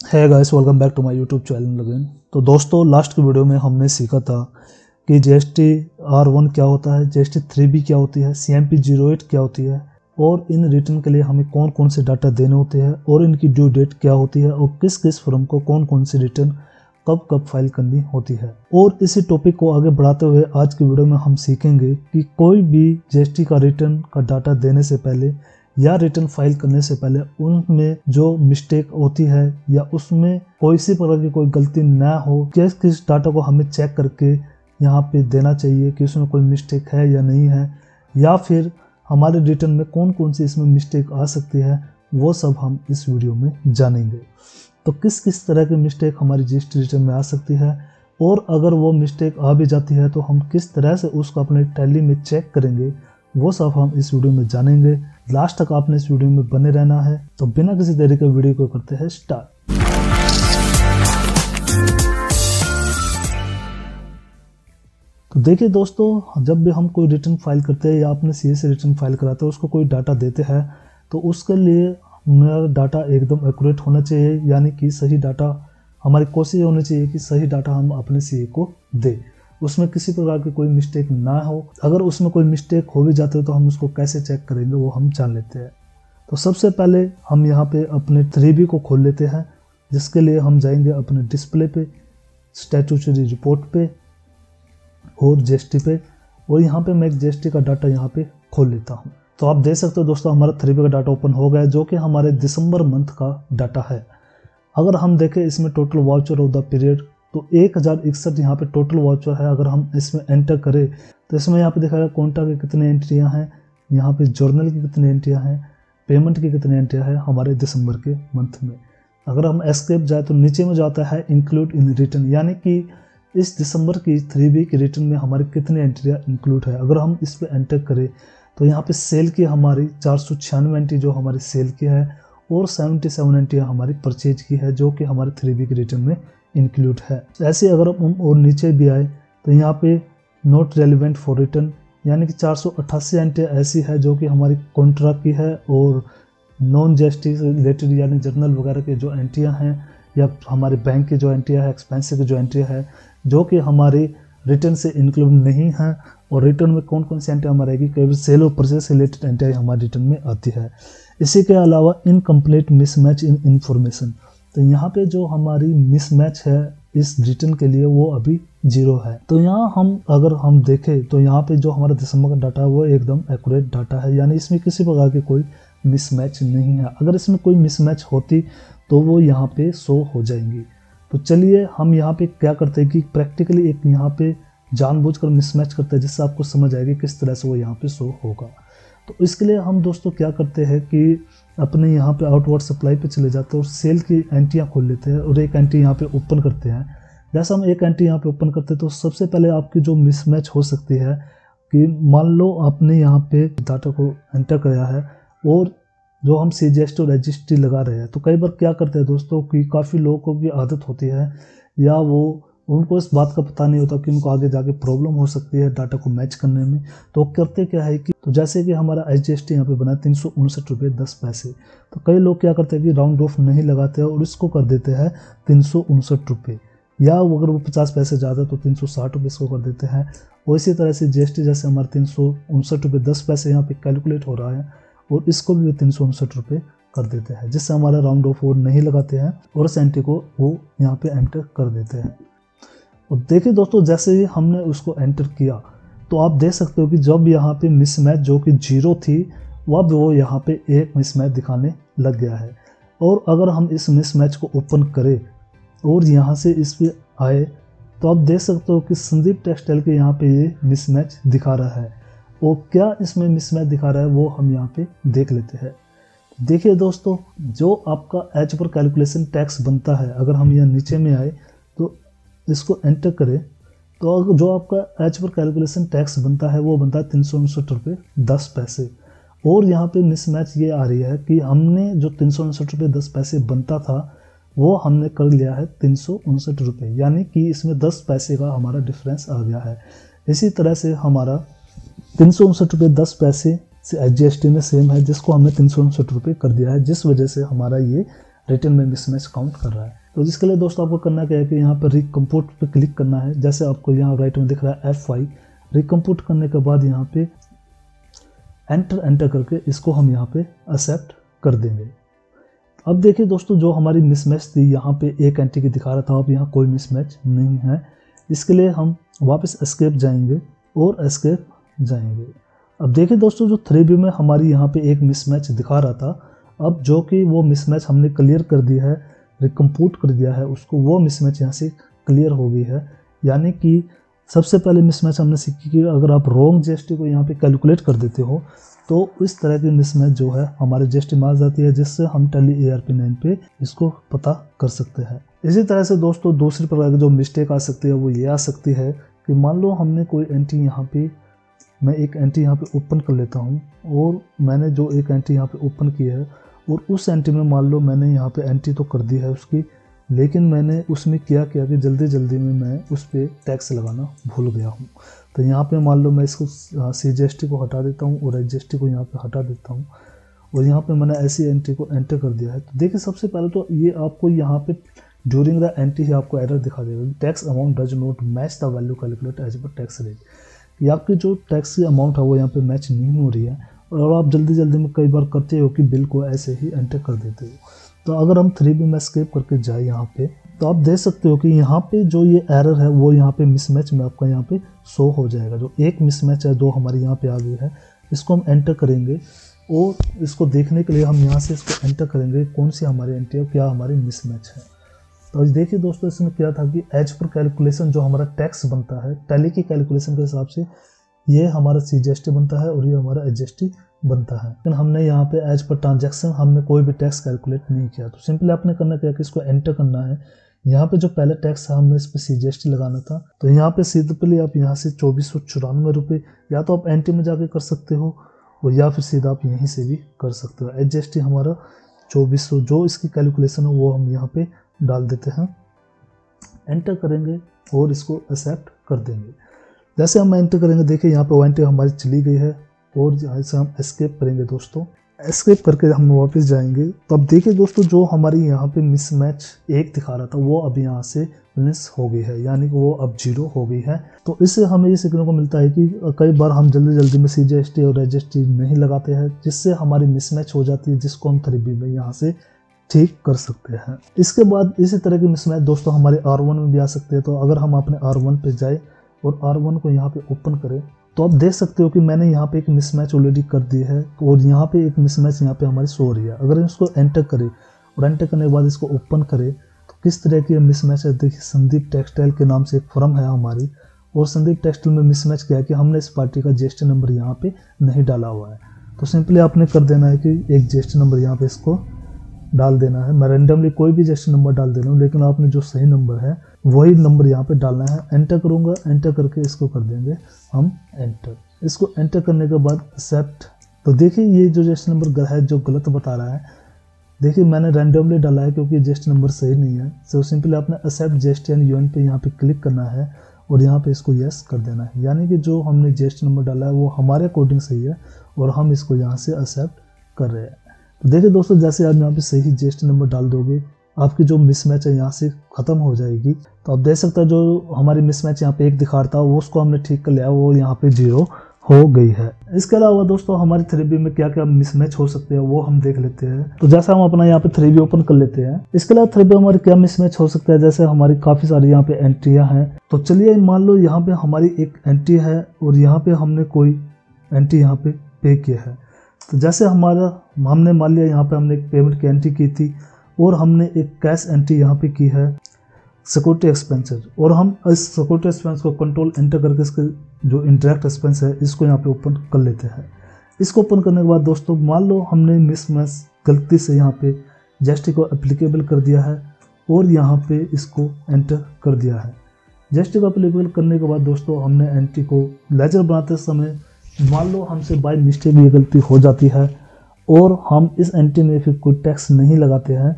है guys, welcome back to my YouTube channel again. तो दोस्तों, लास्ट की वीडियो में हमने सीखा था कि जीएसटी R1 क्या होता है, जीएसटी 3B क्या होती है, CMP 08 क्या होती है और इन रिटर्न के लिए हमें कौन कौन से डाटा देने होते हैं और इनकी ड्यू डेट क्या होती है और किस किस फर्म को कौन कौन सी रिटर्न कब कब फाइल करनी होती है। और इसी टॉपिक को आगे बढ़ाते हुए आज की वीडियो में हम सीखेंगे कि कोई भी जीएसटी का रिटर्न का डाटा देने से पहले या रिटर्न फाइल करने से पहले उनमें जो मिस्टेक होती है या उसमें कोई सी प्रकार की कोई गलती ना हो, किस किस डाटा को हमें चेक करके यहाँ पे देना चाहिए कि उसमें कोई मिस्टेक है या नहीं है, या फिर हमारे रिटर्न में कौन कौन सी इसमें मिस्टेक आ सकती है, वो सब हम इस वीडियो में जानेंगे। तो किस किस तरह की मिस्टेक हमारी जीएसटी रिटर्न में आ सकती है और अगर वो मिस्टेक आ भी जाती है तो हम किस तरह से उसको अपने टैली में चेक करेंगे, वो सब हम इस वीडियो में जानेंगे। लास्ट तक आपने इस वीडियो में बने रहना है। तो बिना किसी देरी के वीडियो को करते हैं स्टार्ट। तो देखिए दोस्तों, जब भी हम कोई रिटर्न फाइल करते हैं या अपने सीए से रिटर्न फाइल कराते हैं, उसको कोई डाटा देते हैं तो उसके लिए हमारा डाटा एकदम एक्यूरेट होना चाहिए, यानी कि सही डाटा, हमारी कोशिश होनी चाहिए कि सही डाटा हम अपने सीए को दें, उसमें किसी प्रकार की कोई मिस्टेक ना हो। अगर उसमें कोई मिस्टेक हो भी जाते हो तो हम उसको कैसे चेक करेंगे वो हम जान लेते हैं। तो सबसे पहले हम यहाँ पे अपने 3B को खोल लेते हैं, जिसके लिए हम जाएंगे अपने डिस्प्ले पे, स्टैट्यूटरी रिपोर्ट पे और जीएसटी पे, और यहाँ पे मैं एक जीएसटी का डाटा यहाँ पे खोल लेता हूँ। तो आप देख सकते हो दोस्तों, हमारा 3B का डाटा ओपन हो गया, जो कि हमारे दिसंबर मंथ का डाटा है। अगर हम देखें इसमें total voucher of the period तो 1061 यहाँ पे टोटल वाउचर है। अगर हम इसमें एंटर करें तो इसमें यहाँ पे दिखाएगा कोंटा की कितनी एंट्रियाँ हैं, यहाँ पे जर्नल की कितनी एंट्रियाँ हैं, पेमेंट की कितनी एंट्रियाँ हैं हमारे दिसंबर के मंथ में। अगर हम एस्केप जाए तो नीचे में जाता है इंक्लूड इन रिटर्न, यानी कि इस दिसंबर की 3B की रिटर्न में हमारी कितनी एंट्रियाँ इंक्लूड है। अगर हम इस पर एंटर करें तो यहाँ पे सेल की हमारी 496 एंट्री जो हमारी सेल की है और 77 एंट्रियाँ हमारी परचेज की है, जो कि हमारे 3B की रिटर्न में इंक्लूड है। ऐसे अगर हम और नीचे भी आए तो यहाँ पे नॉट रेलिवेंट फॉर रिटर्न, यानी कि 488 एंट्री ऐसी है जो कि हमारी कॉन्ट्रैक्ट की है और नॉन जीएसटी से रिलेटेड यानी जर्नल वगैरह के जो एंट्रियाँ हैं या हमारे बैंक की जो एंट्रियाँ है, एक्सपेंस की जो एंट्रियाँ है, जो कि हमारी रिटर्न से इंक्लूड नहीं है। और रिटर्न में कौन कौन सी एंट्रियाँ हमारी आएगी, केवल सेल और परचेज से रिलेटेड एंट्रियाँ हमारी रिटर्न में आती है। इसी के अलावा इनकम्प्लीट मिसमैच इन इंफॉर्मेशन, तो यहाँ पे जो हमारी मिसमैच है इस रिटर्न के लिए वो अभी 0 है। तो यहाँ हम अगर हम देखें तो यहाँ पे जो हमारा दिसंबर का डाटा है वो एकदम एक्यूरेट डाटा है, यानी इसमें किसी प्रकार की कोई मिसमैच नहीं है। अगर इसमें कोई मिसमैच होती तो वो यहाँ पे शो हो जाएंगी। तो चलिए हम यहाँ पे क्या करते हैं कि प्रैक्टिकली एक यहाँ पे जानबूझकर मिसमैच करते हैं, जिससे आपको समझ आएगी किस तरह से वो यहाँ पे शो होगा। तो इसके लिए हम दोस्तों क्या करते हैं कि अपने यहाँ पे आउटवर्ड सप्लाई पे चले जाते हैं और सेल की एंट्रियाँ खोल लेते हैं और एक एंट्री यहाँ पे ओपन करते हैं। जैसा हम एक एंट्री यहाँ पे ओपन करते हैं तो सबसे पहले आपकी जो मिसमैच हो सकती है कि मान लो आपने यहाँ पे डाटा को एंटर कराया है और जो हम CGST और रजिस्ट्री लगा रहे हैं, तो कई बार क्या करते हैं दोस्तों कि काफ़ी लोगों की आदत होती है या वो उनको इस बात का पता नहीं होता कि उनको आगे जाके प्रॉब्लम हो सकती है डाटा को मैच करने में। तो करते क्या है कि तो जैसे कि हमारा HGST यहाँ पे बना 359 रुपये 10 पैसे, तो कई लोग क्या करते हैं कि राउंड ऑफ नहीं लगाते हैं और इसको कर देते हैं 359 रुपये, या अगर वो 50 पैसे ज़्यादा तो 360 रुपये इसको कर देते हैं। और इसी तरह से GST जैसे हमारे 359 रुपये 10 पैसे यहाँ पे कैलकुलेट हो रहा है और इसको भी 359 रुपये कर देते हैं, जिससे हमारा राउंड ऑफ और नहीं लगाते हैं और इस एंट्री को वो यहाँ पे एंटर कर देते हैं। और देखिए दोस्तों, जैसे ही हमने उसको एंटर किया तो आप देख सकते हो कि जब यहाँ पे मिसमैच जो कि 0 थी अब वो यहाँ पे एक मिसमैच दिखाने लग गया है। और अगर हम इस मिसमैच को ओपन करें और यहाँ से इस पे आए तो आप देख सकते हो कि संदीप टेक्सटाइल के यहाँ पे ये मिसमैच दिखा रहा है। और क्या इसमें मिसमैच दिखा रहा है वो हम यहाँ पे देख लेते हैं। देखिए दोस्तों, जो आपका एच पर कैलकुलेशन टैक्स बनता है, अगर हम यहाँ नीचे में आए तो इसको एंटर करें तो जो आपका एच पर कैलकुलेशन टैक्स बनता है वो बनता है 359 रुपये 10 पैसे। और यहाँ पे मिसमैच ये आ रही है कि हमने जो 359 रुपये 10 पैसे बनता था वो हमने कर लिया है 359 रुपये, यानी कि इसमें 10 पैसे का हमारा डिफरेंस आ गया है। इसी तरह से हमारा 359 रुपये 10 पैसे से HGST में सेम है, जिसको हमने 359 रुपये कर दिया है, जिस वजह से हमारा ये रिटर्न में मिसमैच काउंट कर रहा है। तो जिसके लिए दोस्तों आपको करना क्या है कि यहाँ पर रिकम्पोर्ट पे क्लिक करना है। जैसे आपको यहाँ राइट में दिख रहा है F5, रिकम्पोर्ट करने के बाद यहाँ पे एंटर करके इसको हम यहाँ पे एक्सेप्ट कर देंगे। अब देखिए दोस्तों, जो हमारी मिसमैच थी यहाँ पे एक एंटी की दिखा रहा था, अब यहाँ कोई मिसमैच नहीं है। इसके लिए हम वापस एस्केप जाएंगे और एस्केप जाएंगे। अब देखिए दोस्तों, जो 3B में हमारी यहाँ पे एक मिसमैच दिखा रहा था, अब जो कि वो मिसमैच हमने क्लियर कर दिया है, रिकम्पोर्ट कर दिया है उसको, वो मिसमैच यहाँ से क्लियर हो गई है। यानी कि सबसे पहले मिसमैच हमने सीखी कि अगर आप रॉन्ग जीएसटी को यहाँ पे कैलकुलेट कर देते हो तो इस तरह की मिसमैच जो है हमारे जीएसटी में आ जाती है, जिससे हम टैली ARP9 पे इसको पता कर सकते हैं। इसी तरह से दोस्तों दूसरी प्रकार की जो मिस्टेक आ सकती है वो ये आ सकती है कि मान लो हमने कोई एंटी यहाँ पे, मैं एक एंटी यहाँ पे ओपन कर लेता हूँ और मैंने जो एक एंटी यहाँ पे ओपन की है और उस एंटी में मान लो मैंने यहाँ पे एंट्री तो कर दी है उसकी, लेकिन मैंने उसमें क्या किया कि जल्दी में मैं उस पर टैक्स लगाना भूल गया हूँ। तो यहाँ पे मान लो मैं इसको CGST को हटा देता हूँ और HGST को यहाँ पे हटा देता हूँ और यहाँ पे मैंने ऐसी एंट्री को एंटर कर दिया है। तो देखिए सबसे पहले तो ये आपको यहाँ पे ड्यूरिंग द एंट्री ही आपको एरर दिखा देगा, tax amount does not match the value calculate as per tax rate. ये आपकी जो टैक्स की अमाउंट है वो यहाँ पे मैच नहीं हो रही है और आप जल्दी में कई बार करते हो कि बिल को ऐसे ही एंटर कर देते हो। तो अगर हम 3B में एस्केप करके जाए यहाँ पे, तो आप देख सकते हो कि यहाँ पे जो ये एरर है वो यहाँ पे मिसमैच में आपका यहाँ पे शो हो जाएगा। जो एक मिसमैच है, 2 हमारी यहाँ पे आ गई है, इसको हम एंटर करेंगे और इसको देखने के लिए हम यहाँ से इसको एंटर करेंगे कौन सी हमारी एंट्री है, क्या हमारी मिसमैच है। तो देखिए दोस्तों, इसमें क्या था कि एज पर कैलकुलेशन जो हमारा टैक्स बनता है टैली की कैलकुलेशन के हिसाब से, ये हमारा CGST बनता है और ये हमारा HGST बनता है। लेकिन हमने यहाँ पे एज पर ट्रांजैक्शन हमने कोई भी टैक्स कैलकुलेट नहीं किया। तो सिंपली आपने करना क्या कि इसको एंटर करना है। यहाँ पे जो पहले टैक्स था हमने इस पर CGST लगाना था, तो यहाँ पे सिंपली आप यहाँ से 2494 रुपये या तो आप एंट्री में जाके कर सकते हो और या फिर सीधा आप यहीं से भी कर सकते हो। HGST हमारा 2400 जो इसकी कैलकुलेशन है वो हम यहाँ पे डाल देते हैं, एंटर करेंगे और इसको एक्सेप्ट कर देंगे। जैसे हम एंटर करेंगे, देखिए यहाँ पे एंट्री हमारी चली गई है और यहाँ से हम एस्केप करेंगे दोस्तों। एस्केप करके हम वापस जाएंगे। तो अब देखिए दोस्तों, जो हमारी यहाँ पे मिसमैच एक दिखा रहा था वो अब यहाँ से मिस हो गई है, यानी कि वो अब 0 हो गई है। तो इससे हमें ये सीखने को मिलता है कि कई बार हम जल्दी में CGST और HGST नहीं लगाते हैं, जिससे हमारी मिसमैच हो जाती है, जिसको हम 3B में यहाँ से ठीक कर सकते हैं। इसके बाद इसी तरह की मिसमैच दोस्तों हमारे R1 में भी आ सकते हैं। तो अगर हम अपने R1 पे जाए और R1 को यहाँ पे ओपन करें, तो आप देख सकते हो कि मैंने यहाँ पे एक मिसमैच ऑलरेडी कर दी है और यहाँ पे एक मिसमैच यहाँ पे हमारी शो हो रही है। अगर इसको एंटर करें और एंटर करने के बाद इसको ओपन करें तो किस तरह की मिसमैच है। देखिए, संदीप टेक्सटाइल के नाम से एक फर्म है हमारी, और संदीप टेक्सटाइल में मिसमैच क्या है कि हमने इस पार्टी का GST नंबर यहाँ पे नहीं डाला हुआ है। तो सिंपली आपने कर देना है कि एक GST नंबर यहाँ पे इसको डाल देना है। मैं रेंडमली कोई भी GST नंबर डाल दे रहा हूँ, लेकिन आपने जो सही नंबर है वही नंबर यहाँ पे डालना है। एंटर करूँगा, एंटर करके इसको कर देंगे हम एंटर। इसको एंटर करने के बाद एक्सेप्ट। तो देखिए, ये जो GST नंबर है जो गलत बता रहा है, देखिए मैंने रैंडमली डाला है क्योंकि GST नंबर सही नहीं है। तो सिंपली आपने एक्सेप्ट GST एंड यूएन पे यहाँ पे क्लिक करना है और यहाँ पे इसको यस कर देना है, यानी कि जो हमने GST नंबर डाला है वो हमारे अकॉर्डिंग सही है और हम इसको यहाँ से एक्सेप्ट कर रहे हैं। तो देखिए दोस्तों, जैसे आप यहाँ पे सही GST नंबर डाल दोगे, आपकी जो मिसमैच है यहाँ से ख़त्म हो जाएगी। तो आप देख सकते हैं जो हमारी मिसमैच यहाँ पे एक दिखा रहा था वो उसको हमने ठीक कर लिया, वो यहाँ पे 0 हो गई है। इसके अलावा दोस्तों हमारी 3B में क्या क्या मिसमैच हो सकते हैं वो हम देख लेते हैं। तो जैसा हम अपना यहाँ पे 3B ओपन कर लेते हैं, इसके अलावा 3B हमारी क्या मिसमैच हो सकता है। जैसे हमारी काफ़ी सारी यहाँ पे एंट्रियाँ हैं। तो चलिए मान लो यहाँ पे हमारी एक एंट्री है और यहाँ पे हमने कोई एंट्री यहाँ पे किया है। तो जैसे हमने मान लिया यहाँ पे हमने एक पेमेंट की एंट्री की थी और हमने एक कैश एंट्री यहाँ पे की है सिक्योरिटी एक्सपेंसेस, और हम इस सिक्योरिटी एक्सपेंस को कंट्रोल एंटर करके इसके जो इंडायरेक्ट एक्सपेंस है इसको यहाँ पे ओपन कर लेते हैं। इसको ओपन करने के बाद दोस्तों मान लो हमने मिसमैच गलती से यहाँ पे GST को एप्लीकेबल कर दिया है और यहाँ पे इसको एंटर कर दिया है। GST को एप्लीकेबल करने के बाद दोस्तों हमने एंट्री को लेजर बनाते समय मान लो हमसे बाय मिस्टेक ये गलती हो जाती है और हम इस एंट्री में फिर कोई टैक्स नहीं लगाते हैं,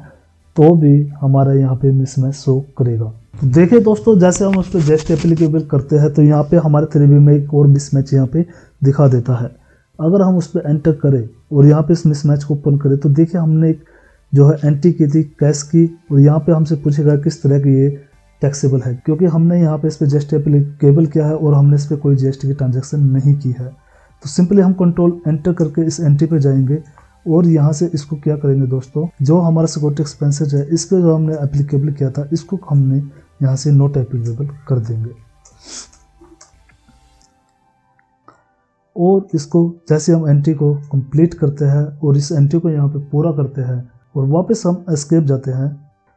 तो भी हमारा यहाँ पे मिसमैच शो करेगा। तो देखिए दोस्तों, जैसे हम उस पर GST एप्लीकेबल करते हैं तो यहाँ पे हमारे 3B में एक और मिसमैच यहाँ पे दिखा देता है। अगर हम उस पर एंटर करें और यहाँ पे इस मिसमैच को ओपन करें तो देखिए हमने एक जो है एंट्री की थी कैश की, और यहाँ पे हमसे पूछेगा किस तरह की ये टैक्सेबल है, क्योंकि हमने यहाँ पे इस पर जीएसटी एप्लीकेबल किया है और हमने इस पर कोई जीएसटी की ट्रांजैक्शन नहीं की है। तो सिंपली हम कंट्रोल एंटर करके इस एंट्री पे जाएंगे और यहाँ से इसको क्या करेंगे दोस्तों, जो हमारा सिक्योरिटी एक्सपेंसेस है इस पर जो हमने एप्लीकेबल किया था इसको हमने यहाँ से नॉट एप्लीकेबल कर देंगे। और इसको जैसे हम एंट्री को कंप्लीट करते हैं और इस एंट्री को यहाँ पे पूरा करते हैं और वापस हम एस्केप जाते हैं,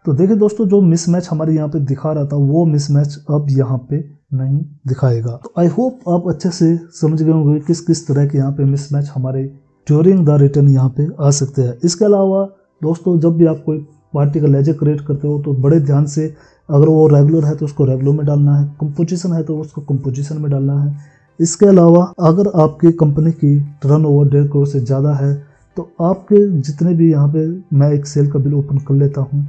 तो देखिए दोस्तों जो मिसमैच हमारे यहाँ पे दिखा रहा था वो मिसमैच अब यहाँ पे नहीं दिखाएगा। तो आई होप आप अच्छे से समझ गए होंगे किस किस तरह के यहाँ पे मिसमैच हमारे ड्यूरिंग द रिटर्न यहाँ पे आ सकते हैं। इसके अलावा दोस्तों जब भी आप कोई पार्टी का लेजर क्रिएट करते हो तो बड़े ध्यान से, अगर वो रेगुलर है तो उसको रेगुलर में डालना है, कंपोजिशन है तो उसको कंपोजिशन में डालना है। इसके अलावा अगर आपकी कंपनी की टर्नओवर 1.5 करोड़ से ज़्यादा है तो आपके जितने भी यहाँ पे, मैं एक सेल का बिल ओपन कर लेता हूँ,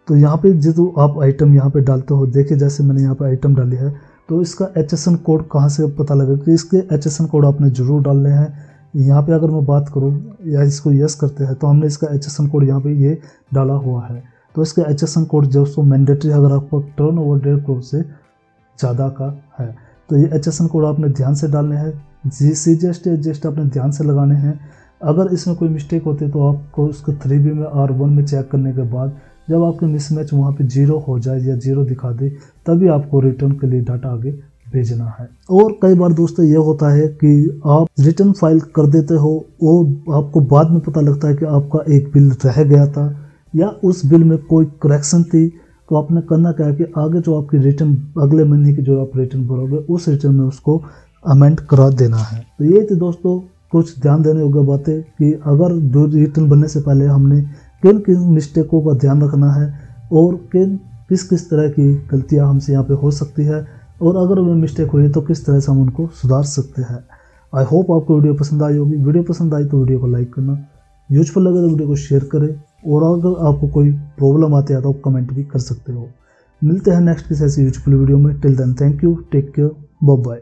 तो यहाँ पे जो आप आइटम यहाँ पे डालते हो, देखिए जैसे मैंने यहाँ पे आइटम डाली है तो इसका HSN कोड कहाँ से पता लगेगा कि इसके HSN कोड आपने ज़रूर डालने हैं। यहाँ पे अगर मैं बात करूँ या इसको यस करते हैं तो हमने इसका HSN कोड यहाँ पे ये डाला हुआ है, तो इसका HSN कोड जो सो मैंडेटरी है अगर आपको टर्नओवर 1.5 करोड़ से ज़्यादा का है। तो ये HSN कोड आपने ध्यान से डालने हैं, CGST एडजस्ट आपने ध्यान से लगाने हैं। अगर इसमें कोई मिस्टेक होती है तो आपको उसको 3B में R1 में चेक करने के बाद जब आपके मिसमैच वहाँ पे 0 हो जाए या 0 दिखा दे तभी आपको रिटर्न के लिए डाटा आगे भेजना है। और कई बार दोस्तों ये होता है कि आप रिटर्न फाइल कर देते हो और आपको बाद में पता लगता है कि आपका एक बिल रह गया था या उस बिल में कोई करेक्शन थी, तो आपने करना क्या है कि आगे जो आपकी रिटर्न अगले महीने की जो आप रिटर्न भरोगे उस रिटर्न में उसको अमेंड करा देना है। तो ये थी दोस्तों कुछ ध्यान देने योग्य बातें कि अगर रिटर्न बनने से पहले हमने किन किन मिस्टेकों का ध्यान रखना है और किस किस तरह की गलतियां हमसे यहाँ पे हो सकती है, और अगर वो मिस्टेक हुई तो किस तरह से हम उनको सुधार सकते हैं। आई होप आपको वीडियो पसंद आई होगी। वीडियो पसंद आई तो वीडियो को लाइक करना, यूजफुल लगे तो वीडियो को शेयर करें, और अगर आपको कोई प्रॉब्लम आती है तो आप कमेंट भी कर सकते हो। मिलते हैं नेक्स्ट किसी ऐसी यूजफुल वीडियो में। Till then thank you, take care, bye bye.